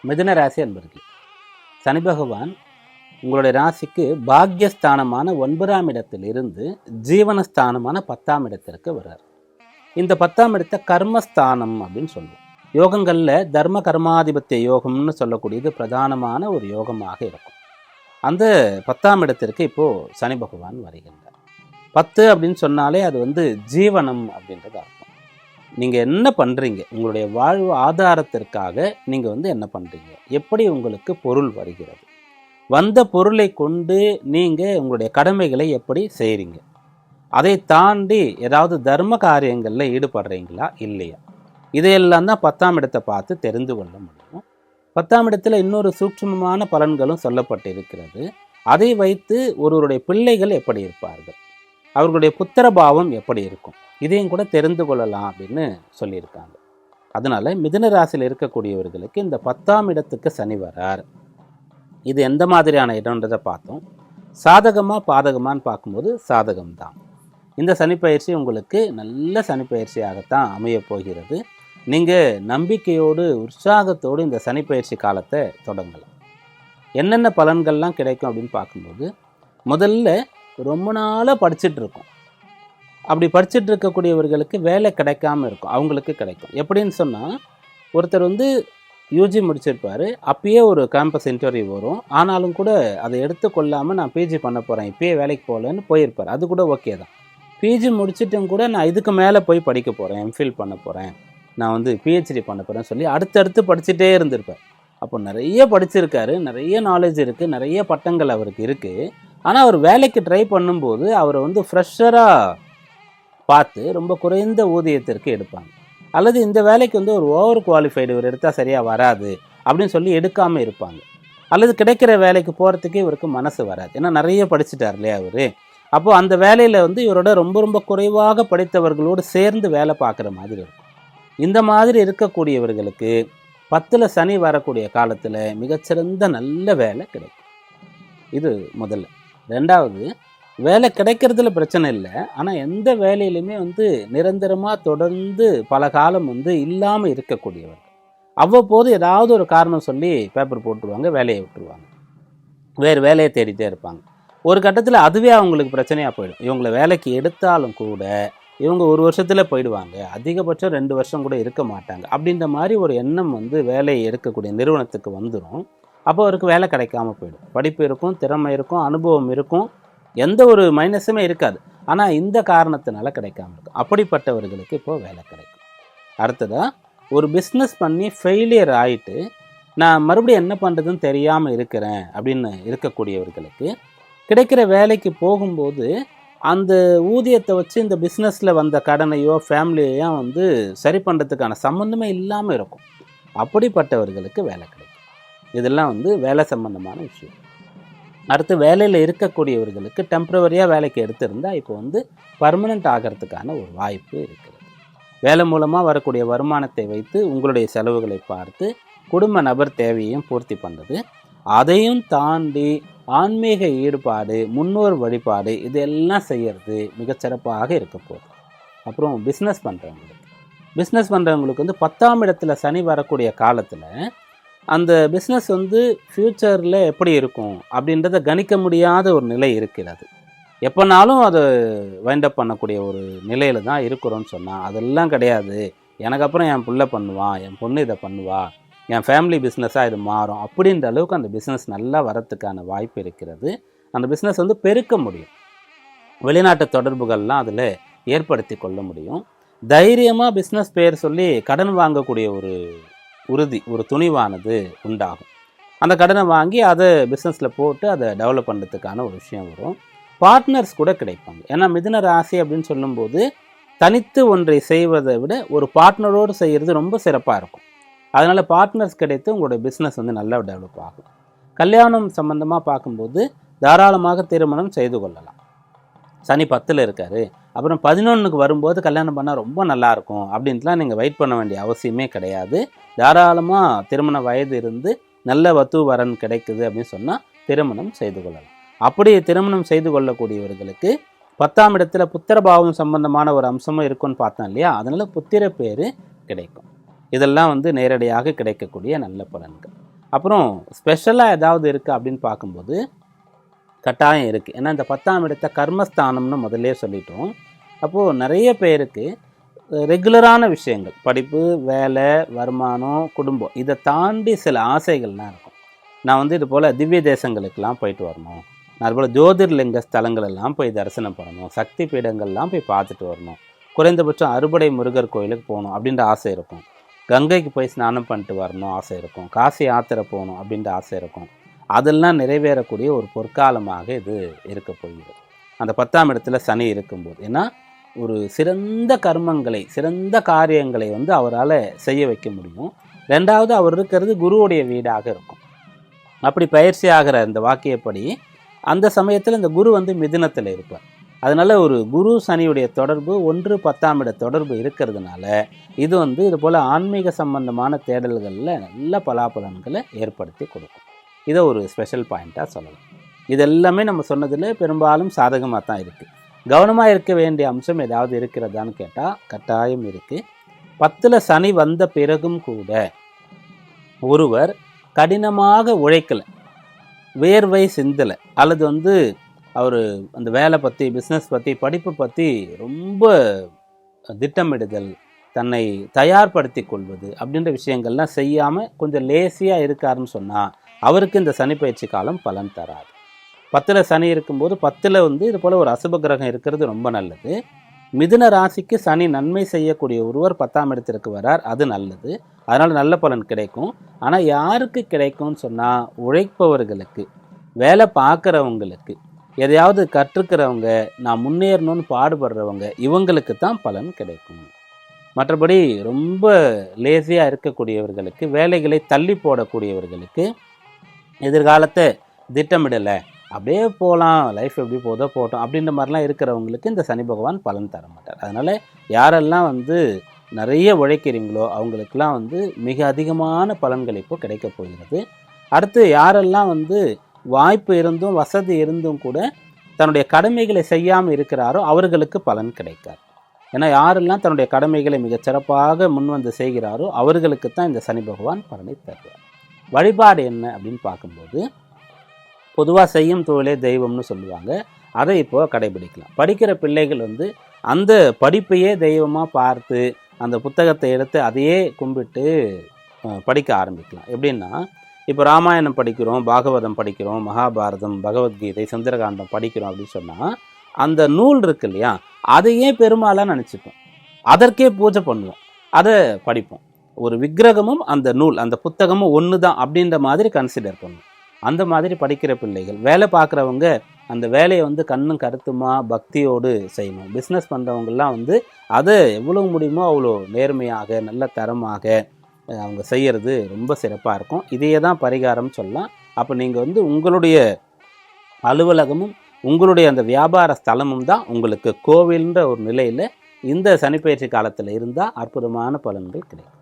மிதுன ராசி அன்பர்கள், சனி பகவான் உங்களுடைய ராசிக்கு பாக்யஸ்தானமான 9ஆம் இடத்தில் இருந்து ஜீவனஸ்தானமான 10ஆம் இடத்திற்கு வர்றார். இந்த 10ஆம் இடத்தை கர்மஸ்தானம் அப்படின்னு சொல்லுவோம். யோகங்களில் தர்ம கர்மாதிபத்திய யோகம்னு சொல்லக்கூடியது பிரதானமான ஒரு யோகமாக இருக்கும். அந்த 10ஆம் இடத்திற்கு இப்போது சனி பகவான் வருகின்றார். 10 அப்படின்னு சொன்னாலே அது ஜீவனம் அப்படின்றது அர்த்தம். நீங்கள் என்ன பண்ணுறீங்க, உங்களுடைய வாழ்வு ஆதாரத்திற்காக நீங்கள் என்ன பண்ணுறீங்க, எப்படி உங்களுக்கு பொருள் வருகிறது, வந்த பொருளை கொண்டு நீங்கள் உங்களுடைய கடமைகளை எப்படி செய்கிறீங்க, அதை தாண்டி ஏதாவது தர்ம காரியங்களில் ஈடுபடுறீங்களா இல்லையா, இதையெல்லாம் தான் 10ஆம் இடத்தை பார்த்து தெரிந்து கொள்ள முடியும். 10ஆம் இடத்துல இன்னொரு சூட்சுமமான பலன்களும் சொல்லப்பட்டு இருக்கிறது. அதை வைத்து ஒருவருடைய பிள்ளைகள் எப்படி இருப்பார்கள், அவர்களுடைய புத்திரபாவம் எப்படி இருக்கும், இதையும் கூட தெரிந்து கொள்ளலாம் அப்படின்னு சொல்லியிருக்காங்க. அதனால் மிதுன ராசியில் இருக்கக்கூடியவர்களுக்கு இந்த 10ஆம் இடத்துக்கு சனி வரார். இது எந்த மாதிரியான இடம்ன்றதை பார்த்தோம். சாதகமாக பாதகமானு பார்க்கும்போது சாதகம்தான். இந்த சனிப்பயிற்சி உங்களுக்கு நல்ல சனிப்பயிற்சியாகத்தான் அமைய போகிறது. நீங்கள் நம்பிக்கையோடு உற்சாகத்தோடு இந்த சனிப்பயிற்சி காலத்தை தொடங்கலாம். என்னென்ன பலன்கள்லாம் கிடைக்கும் அப்படின்னு பார்க்கும்போது, முதல்ல ரொம்ப நாளாக படிச்சுட்டு இருக்கோம், அப்படி படிச்சுட்டு இருக்கக்கூடியவர்களுக்கு வேலை கிடைக்காம இருக்கும், அவங்களுக்கு கிடைக்கும். எப்படின்னு சொன்னால், ஒருத்தர் யூஜி முடிச்சிருப்பார், அப்பயே ஒரு கேம்பஸ் இன்டர்வியூ வரும், ஆனாலும் கூட அதை எடுத்துக்கொள்ளாமல் நான் பிஜி பண்ண போகிறேன், இப்பயே வேலைக்கு போகலன்னு போயிருப்பார். அது கூட ஓகே தான். பிஜி முடிச்சிட்டும் கூட நான் இதுக்கு மேலே போய் படிக்க போகிறேன், எம்ஃபில் பண்ண போகிறேன், நான் பிஹெச்டி பண்ண போகிறேன்னு சொல்லி அடுத்தடுத்து படிச்சுட்டே இருந்திருப்பார். அப்போ நிறைய படிச்சிருக்காரு, நிறைய நாலேஜ் இருக்குது, நிறைய பட்டங்கள் அவருக்கு இருக்குது. ஆனால் அவர் வேலைக்கு ட்ரை பண்ணும்போது அவரை ஃப்ரெஷராக பார்த்து ரொம்ப குறைந்த ஊதியத்திற்கு எடுப்பாங்க. அல்லது இந்த வேலைக்கு ஒரு ஓவர் குவாலிஃபைடு இவர் எடுத்தால் சரியாக வராது அப்படின்னு சொல்லி எடுக்காமல் இருப்பாங்க. அல்லது கிடைக்கிற வேலைக்கு போகிறதுக்கு இவருக்கு மனசு வராது, ஏன்னா நிறைய படிச்சுட்டார் இல்லையா அவர். அப்போது அந்த வேலையில் இவரோட ரொம்ப ரொம்ப குறைவாக படித்தவர்களோடு சேர்ந்து வேலை பார்க்குற மாதிரி இருக்கும். இந்த மாதிரி இருக்கக்கூடியவர்களுக்கு 10ல் சனி வரக்கூடிய காலத்தில் மிகச்சிறந்த நல்ல வேலை கிடைக்கும். இது முதல்ல. ரெண்டாவது, வேலை கிடைக்கிறதுல பிரச்சனை இல்லை, ஆனால் எந்த வேலையிலுமே நிரந்தரமாக தொடர்ந்து பல காலம் இல்லாமல் இருக்கக்கூடியவர்கள். அவ்வப்போது ஏதாவது ஒரு காரணம் சொல்லி பேப்பர் போட்டுருவாங்க, வேலையை விட்டுருவாங்க, வேறு வேலையை தேடிட்டே இருப்பாங்க. ஒரு கட்டத்தில் அதுவே அவங்களுக்கு பிரச்சனையாக போயிடும். இவங்களை வேலைக்கு எடுத்தாலும் கூட இவங்க 1 வருஷத்தில் போயிடுவாங்க, அதிகபட்சம் 2 வருஷம் கூட இருக்க மாட்டாங்க. அப்படின்ற மாதிரி ஒரு எண்ணம் வேலையை எடுக்கக்கூடிய நிறுவனத்துக்கு வந்துடும். அப்போ அவருக்கு வேலை கிடைக்காம போயிடும். படிப்பு இருக்கும், திறமை இருக்கும், அனுபவம் இருக்கும், எந்த ஒரு மைனஸுமே இருக்காது, ஆனால் இந்த காரணத்தினால கிடைக்காம இருக்கும். அப்படிப்பட்டவர்களுக்கு இப்போது வேலை கிடைக்கும். அடுத்ததாக, ஒரு பிஸ்னஸ் பண்ணி ஃபெயிலியர் ஆகிட்டு நான் மறுபடியும் என்ன பண்ணுறதுன்னு தெரியாமல் இருக்கிறேன் அப்படின்னு இருக்கக்கூடியவர்களுக்கு கிடைக்கிற வேலைக்கு போகும்போது அந்த ஊதியத்தை வச்சு இந்த பிஸ்னஸில் வந்த கடனையோ ஃபேமிலியோ சரி பண்ணுறதுக்கான சம்மந்தமே இல்லாமல் இருக்கும். அப்படிப்பட்டவர்களுக்கு வேலை கிடைக்கும். இதெல்லாம் வேலை சம்பந்தமான விஷயம். அடுத்து, வேலையில் இருக்கக்கூடியவர்களுக்கு டெம்ப்ரவரியாக வேலைக்கு எடுத்திருந்தால் இப்போ பர்மனெண்ட் ஆகிறதுக்கான ஒரு வாய்ப்பு இருக்கிறது. வேலை மூலமாக வரக்கூடிய வருமானத்தை வைத்து உங்களுடைய செலவுகளை பார்த்து குடும்ப நபர் தேவையையும் பூர்த்தி பண்ணுறது, அதையும் தாண்டி ஆன்மீக ஈடுபாடு, முன்னோர் வழிபாடு, இதெல்லாம் செய்கிறது மிகச்சிறப்பாக இருக்க போகுது. அப்புறம் பிஸ்னஸ் பண்ணுறவங்களுக்கு 10ஆம் இடத்துல சனி வரக்கூடிய காலத்தில் அந்த பிஸ்னஸ் ஃப்யூச்சரில் எப்படி இருக்கும் அப்படின்றத கணிக்க முடியாத ஒரு நிலை இருக்கிறது. எப்போனாலும் அதை வைண்டப் பண்ணக்கூடிய ஒரு நிலையில் தான் இருக்கிறோன்னு சொன்னால் அதெல்லாம் கிடையாது. எனக்கு அப்புறம் என் பிள்ளை பண்ணுவான், என் பொண்ணு இதை பண்ணுவா, என் ஃபேமிலி பிஸ்னஸாக இது மாறும் அப்படின்ற அளவுக்கு அந்த பிஸ்னஸ் நல்லா வரத்துக்கான வாய்ப்பு இருக்கிறது. அந்த பிஸ்னஸ் பெருக்க முடியும். வெளிநாட்டு தொடர்புகள்லாம் அதில் ஏற்படுத்தி கொள்ள முடியும். தைரியமாக பிஸ்னஸ் பேர் சொல்லி கடன் வாங்கக்கூடிய ஒரு உறுதி, ஒரு துணிவானது உண்டாகும். அந்த கடனை வாங்கி அதை பிஸ்னஸில் போட்டு அதை டெவலப் பண்ணுறதுக்கான ஒரு விஷயம் வரும். பார்ட்னர்ஸ் கூட கிடைப்பாங்க. ஏன்னா மிதுன ராசி அப்படின்னு சொல்லும்போது தனித்து ஒன்றை செய்வதை விட ஒரு பார்ட்னரோடு செய்கிறது ரொம்ப சிறப்பாக இருக்கும். அதனால் பார்ட்னர்ஸ் கிடைத்து உங்களுடைய பிஸ்னஸ் நல்லா டெவலப் ஆகும். கல்யாணம் சம்மந்தமாக பார்க்கும்போது தாராளமாக திருமணம் செய்து கொள்ளலாம். சனி 10ல் இருக்கார், அப்புறம் 11க்கு வரும்போது கல்யாணம் பண்ணால் ரொம்ப நல்லாயிருக்கும் அப்படின்ட்டுலாம் நீங்கள் வெயிட் பண்ண வேண்டிய அவசியமே கிடையாது. தாராளமாக திருமண வயது இருந்து நல்ல வத்து வரன் கிடைக்குது அப்படின்னு சொன்னால் திருமணம் செய்து கொள்ளலாம். அப்படி திருமணம் செய்து கொள்ளக்கூடியவர்களுக்கு 10ஆம் இடத்துல புத்திரபாவம் சம்பந்தமான ஒரு அம்சமும் இருக்குன்னு பார்த்தோம் இல்லையா, அதனால் புத்திர பேர் கிடைக்கும். இதெல்லாம் நேரடியாக கிடைக்கக்கூடிய நல்ல பலன்கள். அப்புறம் ஸ்பெஷலாக ஏதாவது இருக்குது அப்படின்னு பார்க்கும்போது கட்டாயம் இருக்குது. ஏன்னா இந்த 10ஆம் இடத்தை கர்மஸ்தானம்னு முதல்லே சொல்லிட்டோம். அப்போது நிறைய பேருக்கு ரெகுலரான விஷயங்கள், படிப்பு, வேலை, வருமானம், குடும்பம், இதை தாண்டி சில ஆசைகள்லாம் இருக்கும். நான் வந்து இது போல் திவ்ய தேசங்களுக்கெல்லாம் போயிட்டு வரணும், நான் அதுபோல் ஜோதிர்லிங்க ஸ்தலங்களெல்லாம் போய் தரிசனம் பண்ணணும், சக்தி பீடங்கள்லாம் போய் பார்த்துட்டு வரணும், குறைந்தபட்சம் அறுபடை முருகர் கோயிலுக்கு போகணும் அப்படின்ற ஆசை இருக்கும், கங்கைக்கு போய் ஸ்நானம் பண்ணிட்டு வரணும் ஆசை இருக்கும், காசி யாத்திரை போகணும் அப்படின்ற ஆசை இருக்கும். அதெல்லாம் நிறைவேறக்கூடிய ஒரு பொற்காலமாக இது இருக்க போகிறது அந்த 10ஆம் இடத்துல சனி இருக்கும்போது. ஏன்னா ஒரு சிறந்த கர்மங்களை, சிறந்த காரியங்களை வந்து அவரால் செய்ய வைக்க முடியும். ரெண்டாவது, அவர் இருக்கிறது குருவுடைய வீடாக இருக்கும். அப்படி பயிற்சி ஆகிற இந்த வாக்கியப்படி அந்த சமயத்தில் இந்த குரு வந்து மிதுனத்தில் இருப்பார். அதனால் ஒரு குரு சனியுடைய தொடர்பு 1-10ஆம் இட தொடர்பு இருக்கிறதுனால இது வந்து இது போல் ஆன்மீக சம்பந்தமான தேடல்களில் நல்ல பலாபலன்களை ஏற்படுத்தி கொடுக்கும். இதை ஒரு ஸ்பெஷல் பாயிண்ட்டாக சொல்லலாம். இது எல்லாமே நம்ம சொன்னதில் பெரும்பாலும் சாதகமாக தான் இருக்குது. கவனமாக இருக்க வேண்டிய அம்சம் ஏதாவது இருக்கிறதான்னு கேட்டால் கட்டாயம் இருக்குது. 10ல் சனி வந்த பிறகும் கூட ஒருவர் கடினமாக உழைக்கலை, வேர்வை சிந்தலை, அல்லது வந்து அவர் அந்த வேலை பற்றி, பிஸ்னஸ் பற்றி, படிப்பு பற்றி ரொம்ப திட்டமிடுதல், தன்னை தயார்படுத்தி கொள்வது அப்படின்ற விஷயங்கள்லாம் செய்யாமல் கொஞ்சம் லேசியாக இருக்காருன்னு சொன்னால் அவருக்கு இந்த சனி பயிற்சி காலம் பலன் தராது. 10ல் சனி இருக்கும்போது 10ல் வந்து இது போல் ஒரு அசுப கிரகம் இருக்கிறது ரொம்ப நல்லது. மிதுன ராசிக்கு சனி நன்மை செய்யக்கூடிய ஒருவர் 10ஆம் இடத்திற்கு வரார், அது நல்லது, அதனால் நல்ல பலன் கிடைக்கும். ஆனால் யாருக்கு கிடைக்கும்னு சொன்னால் உழைப்பவர்களுக்கு, வேலை பார்க்குறவங்களுக்கு, எதையாவது கற்றுக்கிறவங்க, நான் முன்னேறணும்னு பாடுபடுறவங்க, இவங்களுக்கு தான் பலன் கிடைக்கும். மற்றபடி ரொம்ப லேசியாக இருக்கக்கூடியவர்களுக்கு, வேலைகளை தள்ளி போடக்கூடியவர்களுக்கு, எதிர்காலத்தை திட்டமிடலை, அப்படியே போகலாம், லைஃப் எப்படி போதோ போட்டோம் அப்படின்ற மாதிரிலாம் இருக்கிறவங்களுக்கு இந்த சனி பகவான் பலன் தர மாட்டார். அதனால் யாரெல்லாம் வந்து நிறைய உழைக்கிறீங்களோ அவங்களுக்கெல்லாம் வந்து மிக அதிகமான பலன்கள் இப்போ கிடைக்க போகிறது. அடுத்து யாரெல்லாம் வந்து வாய்ப்பு இருந்தும் வசதி இருந்தும் கூட தன்னுடைய கடமைகளை செய்யாமல் இருக்கிறாரோ அவர்களுக்கு பலன் கிடைக்காது. ஏன்னா யாரெல்லாம் தன்னுடைய கடமைகளை மிகச்சிறப்பாக முன்வந்து செய்கிறாரோ அவர்களுக்கு தான் இந்த சனி பகவான் பலனை தருவார். வழிபாடு என்ன அப்படின்னு பார்க்கும்போது பொதுவாக செய்யும் தொழிலே தெய்வம்னு சொல்லுவாங்க. அதை இப்போ கடைபிடிக்கலாம். படிக்கிற பிள்ளைகள் வந்து அந்த படிப்பையே தெய்வமாக பார்த்து அந்த புத்தகத்தை எடுத்து அதையே கும்பிட்டு படிக்க ஆரம்பிக்கலாம். எப்படின்னா, இப்போ ராமாயணம் படிக்கிறோம், பாகவதம் படிக்கிறோம், மகாபாரதம், பகவத்கீதை, சுந்தரகாண்டம் படிக்கிறோம் அப்படின்னு சொன்னால் அந்த நூல் இருக்கு இல்லையா, அதையே பெருமாளாக நினச்சிப்போம், அதற்கே பூஜை பண்ணுவோம், அதை படிப்போம். ஒரு விக்கிரகமும் அந்த நூல், அந்த புத்தகமும் ஒன்று தான் அப்படின்ற மாதிரி கன்சிடர் பண்ணுவோம். அந்த மாதிரி படிக்கிற பிள்ளைகள், வேலை பார்க்குறவங்க அந்த வேலையை வந்து கண்ணும் கருத்துமா பக்தியோடு செய்யணும். பிஸ்னஸ் பண்ணுறவங்கெல்லாம் வந்து அதை எவ்வளோ முடியுமோ அவ்வளோ நேர்மையாக நல்ல தரமாக அவங்க செய்கிறது ரொம்ப சிறப்பாக இருக்கும். இதையே தான் பரிகாரம் சொல்லலாம். அப்போ நீங்கள் வந்து உங்களுடைய அலுவலகமும் உங்களுடைய அந்த வியாபார ஸ்தலமும் தான் உங்களுக்கு கோவில்ன்ற ஒரு நிலையில் இந்த சனிப்பெயர்ச்சி காலத்தில் இருந்தால் அற்புதமான பலன்கள் கிடைக்கும்.